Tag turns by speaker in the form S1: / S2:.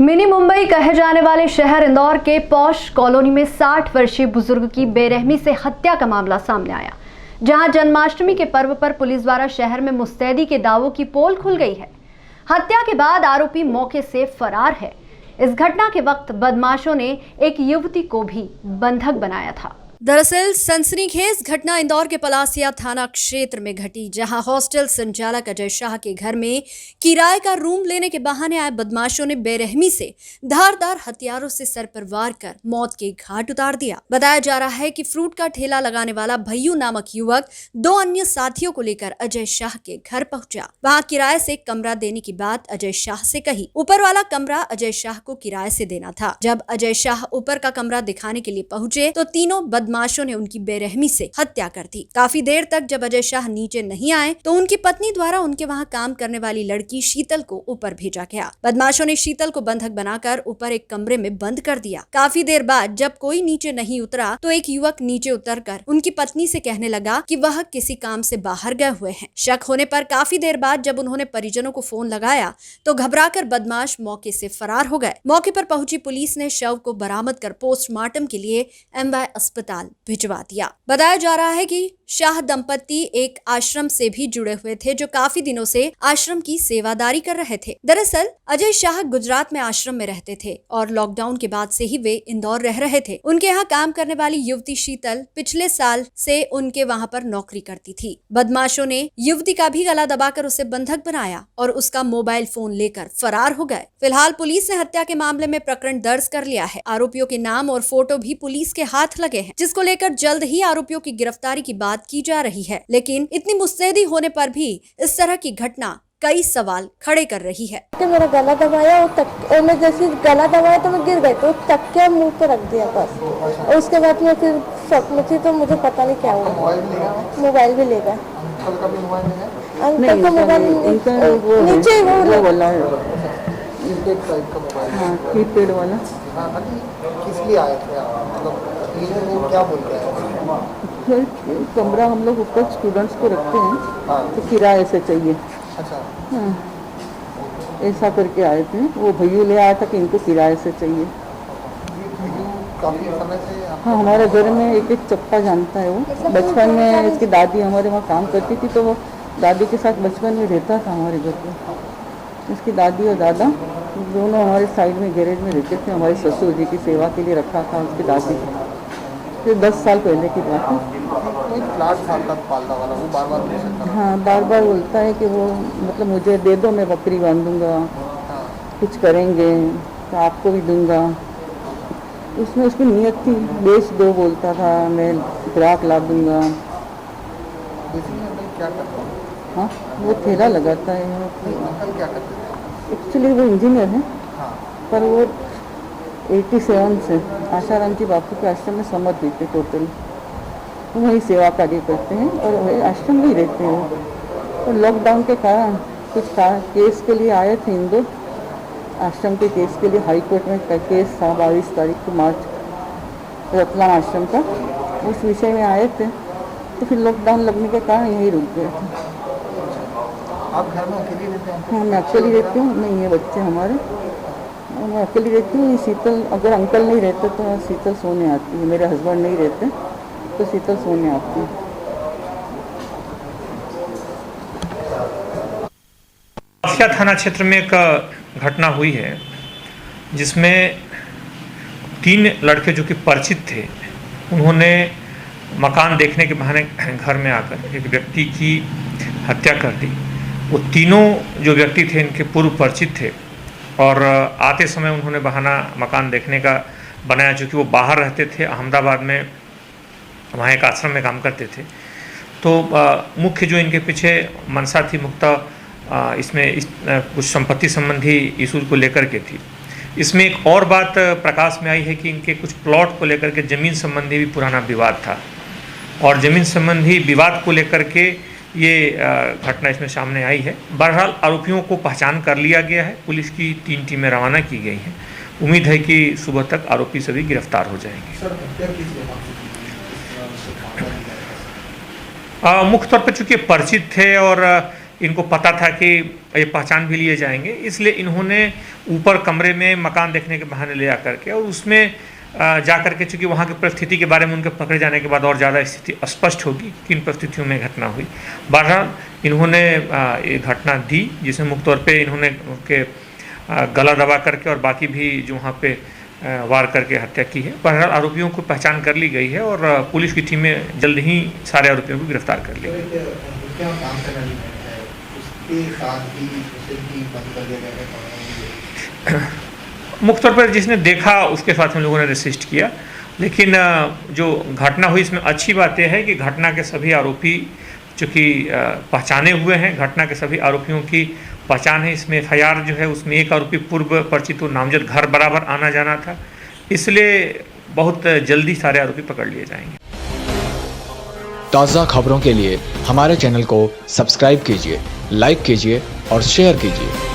S1: Mini Mumbai कहे जाने वाले शहर इंदौर के पॉश कॉलोनी में 60 वर्षीय बुजुर्ग की बेरहमी से हत्या का मामला सामने आया, जहां जन्माष्टमी के पर्व पर पुलिस द्वारा शहर में मुस्तैदी के दावों की पोल खुल गई है। हत्या के बाद आरोपी मौके से फरार है। इस घटना के वक्त बदमाशों ने एक युवती को भी बंधक बनाया था। दरअसल सनसनीखेज घटना इंदौर के पलासिया थाना क्षेत्र में घटी, जहां हॉस्टल संचालक अजय शाह के घर में किराए का रूम लेने के बहाने आए बदमाशों ने बेरहमी से धारदार हथियारों से सर पर वार कर मौत के घाट उतार दिया। बताया जा रहा है कि फ्रूट का ठेला लगाने वाला भैयू नामक युवक 2 अन्य साथियों को लेकर अजय शाह के घर पहुंचा। वहां किराए से कमरा देने की बात अजय शाह से कही। ऊपर वाला कमरा अजय शाह को किराए से देना था। जब अजय शाह ऊपर का कमरा दिखाने के लिए पहुंचे तो तीनों बदमाशों ने उनकी बेरहमी से हत्या कर दी। काफी देर तक जब अजय शाह नीचे नहीं आए तो उनकी पत्नी द्वारा उनके वहां काम करने वाली लड़की शीतल को ऊपर भेजा गया। बदमाशों ने शीतल को बंधक बनाकर ऊपर एक कमरे में बंद कर दिया। काफी देर बाद जब कोई नीचे नहीं उतरा तो एक युवक नीचे उतरकर उनकी पत्नी से कहने लगा कि वह किसी काम से बाहर गए हुए हैं। शक होने पर काफी देर बाद जब उन्होंने परिजनों को फोन लगाया तो घबराकर बदमाश मौके से फरार हो गए। मौके पर पहुंची पुलिस ने शव को बरामद कर पोस्टमार्टम के लिए MY अस्पताल भिजवा दिया। बताया जा रहा है कि शाह दंपति एक आश्रम से भी जुड़े हुए थे, जो काफी दिनों से आश्रम की सेवादारी कर रहे थे। दरअसल अजय शाह गुजरात में आश्रम में रहते थे और लॉकडाउन के बाद से ही वे इंदौर रह रहे थे। उनके यहाँ काम करने वाली युवती शीतल पिछले साल से उनके वहाँ पर नौकरी करती थी। बदमाशों ने युवती का भी गला दबाकर उसे बंधक बनाया और उसका मोबाइल फोन लेकर फरार हो गए। फिलहाल पुलिस ने हत्या के मामले में प्रकरण दर्ज कर लिया है। आरोपियों के नाम और फोटो भी पुलिस के हाथ लगे हैं, जिसको लेकर जल्द ही आरोपियों की गिरफ्तारी की बात की जा रही है। लेकिन इतनी मुस्तैदी होने पर भी इस तरह की घटना कई सवाल खड़े कर रही है।
S2: मेरा गला दबाया और मैं जैसे गला दबाया तो मैं गिर गई, तो तकिया मुंह पे रख दिया बस। और उसके बाद मैं फिर शॉक में थी तो मुझे पता नहीं क्या हुआ। मोबाइल भी ले गए। अंकल का मोबाइल नीचे वो वाला है, कीपैड वाला।
S3: किस लिए आए थे आप? मतलब क्या बोल रहे हैं?
S4: कमरा हम लोग ऊपर स्टूडेंट्स को रखते हैं, तो किराए से चाहिए।
S3: अच्छा।
S4: हाँ, ऐसा करके आए थे। वो भैया ले आया था कि इनको किराए से चाहिए।
S3: काफी समय से
S4: हाँ, हमारे घर में एक चप्पा जानता है वो। बचपन में इसकी दादी हमारे वहाँ काम करती थी, तो वो दादी के साथ बचपन में रहता था हमारे घर पे। इसकी दादी और दादा दोनों हमारे साइड में गैरेज में रहते थे। हमारे ससुर जी की सेवा के लिए रखा था उसकी दादी। फिर 10 साल पहले की बात है।
S3: कोई फ्लैट था पालना वाला, वो बार बार
S4: हाँ, बार बार बोलता है कि वो मतलब मुझे दे दो, मैं बकरी बांधूंगा। कुछ करेंगे तो आपको भी दूंगा। उसमें उसकी नीयत थी, बेच दो बोलता था, मैं ग्राहक ला दूंगा।
S3: क्या करता है?
S4: हाँ, वो ठेला लगाता है।
S3: अंकल क्या करते हैं?
S4: एक्चुअली वो इंजीनियर है,
S3: हाँ।
S4: पर वो 87 से आशाराम जी बापू के आश्रम में समर्पित थे टोटल। वो वही सेवा कार्य करते हैं और वही आश्रम में ही रहते हैं। तो लॉकडाउन के कारण कुछ केस के लिए आए थे इंदौर। आश्रम के केस के लिए हाई कोर्ट में केस था 22 तारीख को मार्च, रतलाम आश्रम का। उस विषय में आए थे, तो फिर लॉकडाउन लगने के कारण यही रुक गए थे।
S3: आप घर में अकेली रहते हैं?
S4: हाँ, मैं अकेली रहती हूँ। नहीं, ये बच्चे हमारे, मैं अकेली रहती हूँ। शीतल, अगर अंकल नहीं रहते तो शीतल सोने आती है। मेरे हस्बैंड नहीं रहते तो शीतल सोने आती है।
S5: पलासिया थाना क्षेत्र में एक घटना हुई है, जिसमें 3 लड़के जो कि परिचित थे, उन्होंने मकान देखने के बहाने घर में आकर एक व्यक्ति की हत्या कर दी। वो तीनों जो व्यक्ति थे इनके पूर्व परिचित थे और आते समय उन्होंने बहाना मकान देखने का बनाया, चूँकि वो बाहर रहते थे अहमदाबाद में, वहाँ एक आश्रम में काम करते थे। तो मुख्य जो इनके पीछे मनसा थी मुख्यतः इसमें कुछ संपत्ति संबंधी इशू को लेकर के थी। इसमें एक और बात प्रकाश में आई है कि इनके कुछ प्लॉट को लेकर के ज़मीन संबंधी भी पुराना विवाद था और ज़मीन संबंधी विवाद को लेकर के ये घटना इसमें सामने आई है। बहरहाल आरोपियों को पहचान कर लिया गया है। पुलिस की 3 टीमें रवाना की गई हैं। उम्मीद है कि सुबह तक आरोपी सभी गिरफ्तार हो जाएंगे। मुख्य तौर पर चूँकि परिचित थे और इनको पता था कि ये पहचान भी लिए जाएंगे, इसलिए इन्होंने ऊपर कमरे में मकान देखने के बहाने ले आकर के और उसमें जा कर के, चूँकि वहाँ की परिस्थिति के बारे में उनके पकड़े जाने के बाद और ज़्यादा स्थिति स्पष्ट होगी किन परिस्थितियों में घटना हुई। बहरहाल इन्होंने ये घटना दी, जिसमें मुख्य तौर पे इन्होंने उनके गला दबा करके और बाकी भी जो वहाँ पे वार करके हत्या की है। बहरहाल आरोपियों को पहचान कर ली गई है और पुलिस की टीमें जल्द ही सारे आरोपियों को गिरफ्तार कर ली गई।
S3: क्या काम करना है उसके साथ ही उसे बंद कर दिया गया है।
S5: मुख्य तौर पर जिसने देखा उसके साथ हम लोगों ने रजिस्ट किया, लेकिन जो घटना हुई इसमें अच्छी बात यह है कि घटना के सभी आरोपी चूँकि पहचाने हुए हैं, घटना के सभी आरोपियों की पहचान है। इसमें FIR जो है उसमें एक आरोपी पूर्व परिचित नामजद घर बराबर आना जाना था, इसलिए बहुत जल्दी सारे आरोपी पकड़ लिए जाएंगे।
S6: ताज़ा खबरों के लिए हमारे चैनल को सब्सक्राइब कीजिए, लाइक कीजिए और शेयर कीजिए।